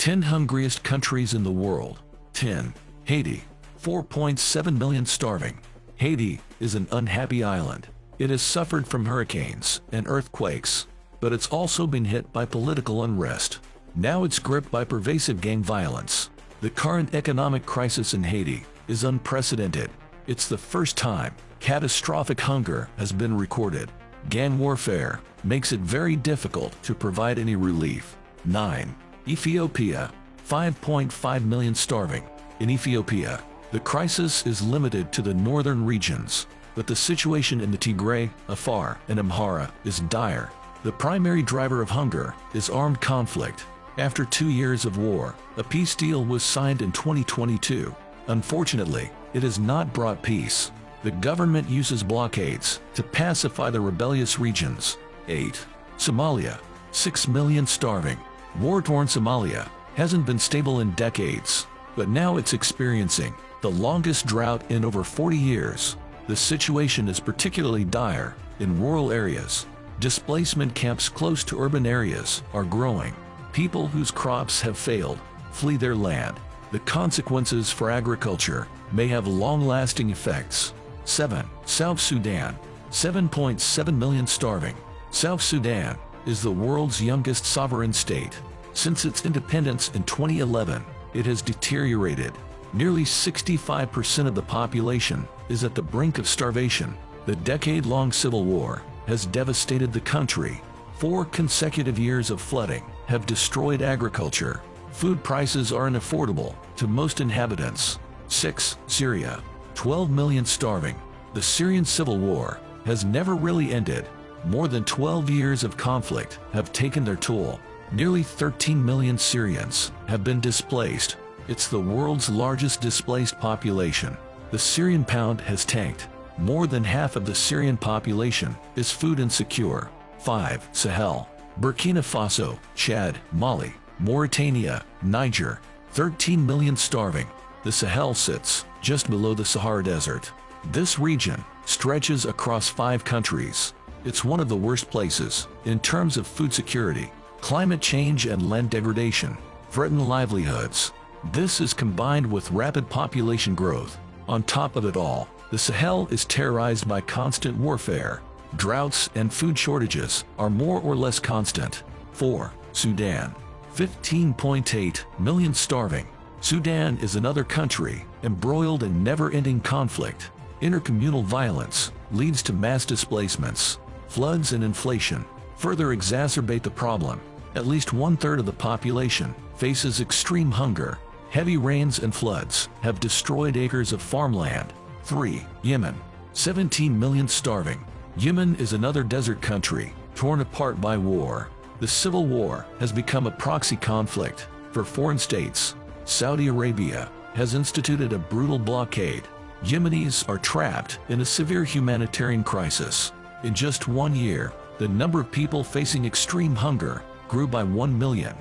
10 hungriest countries in the world. 10. Haiti. 4.7 million starving. Haiti is an unhappy island. It has suffered from hurricanes and earthquakes, but it's also been hit by political unrest. Now it's gripped by pervasive gang violence. The current economic crisis in Haiti is unprecedented. It's the first time catastrophic hunger has been recorded. Gang warfare makes it very difficult to provide any relief. 9. Ethiopia. 5.5 million starving. In Ethiopia, the crisis is limited to the northern regions, but the situation in the Tigray, Afar, and Amhara is dire. The primary driver of hunger is armed conflict. After 2 years of war, a peace deal was signed in 2022. Unfortunately, it has not brought peace. The government uses blockades to pacify the rebellious regions. 8. Somalia. 6 million starving. War-torn Somalia hasn't been stable in decades, but now it's experiencing the longest drought in over 40 years. The situation is particularly dire in rural areas. Displacement camps close to urban areas are growing. People whose crops have failed flee their land. The consequences for agriculture may have long-lasting effects. 7. South Sudan. 7.7 million starving. South Sudan is the world's youngest sovereign state. Since its independence in 2011, it has deteriorated. Nearly 65% of the population is at the brink of starvation. The decade-long civil war has devastated the country. 4 consecutive years of flooding have destroyed agriculture. Food prices are unaffordable to most inhabitants. 6. Syria. 12 million starving. The Syrian civil war has never really ended. More than 12 years of conflict have taken their toll. Nearly 13 million Syrians have been displaced. It's the world's largest displaced population. The Syrian pound has tanked. More than half of the Syrian population is food insecure. 5. Sahel. Burkina Faso, Chad, Mali, Mauritania, Niger. 13 million starving. The Sahel sits just below the Sahara Desert. This region stretches across 5 countries. It's one of the worst places in terms of food security. Climate change and land degradation threaten livelihoods. This is combined with rapid population growth. On top of it all, the Sahel is terrorized by constant warfare. Droughts and food shortages are more or less constant. 4. Sudan. 15.8 million starving. Sudan is another country embroiled in never-ending conflict. Intercommunal violence leads to mass displacements. Floods and inflation further exacerbate the problem. At least 1/3 of the population faces extreme hunger. Heavy rains and floods have destroyed acres of farmland. 3. Yemen. 17 million starving. Yemen is another desert country torn apart by war. The civil war has become a proxy conflict for foreign states. Saudi Arabia has instituted a brutal blockade. Yemenis are trapped in a severe humanitarian crisis. In just 1 year, the number of people facing extreme hunger grew by 1 million.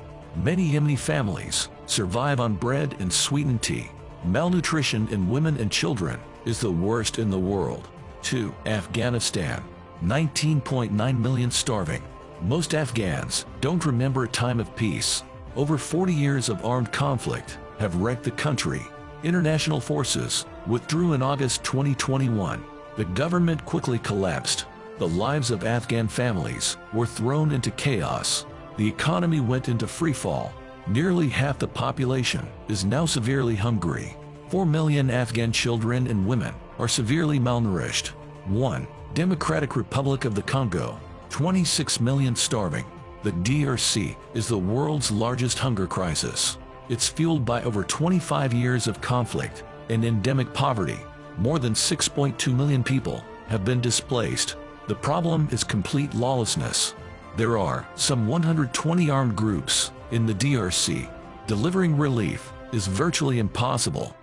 Many Yemeni families survive on bread and sweetened tea. Malnutrition in women and children is the worst in the world. 2. Afghanistan. 19.9 million starving. Most Afghans don't remember a time of peace. Over 40 years of armed conflict have wrecked the country. International forces withdrew in August 2021. The government quickly collapsed. The lives of Afghan families were thrown into chaos. The economy went into freefall. Nearly half the population is now severely hungry. 4 million Afghan children and women are severely malnourished. 1. Democratic Republic of the Congo. 26 million starving. The DRC is the world's largest hunger crisis. It's fueled by over 25 years of conflict and endemic poverty. More than 6.2 million people have been displaced. The problem is complete lawlessness. There are some 120 armed groups in the DRC. Delivering relief is virtually impossible.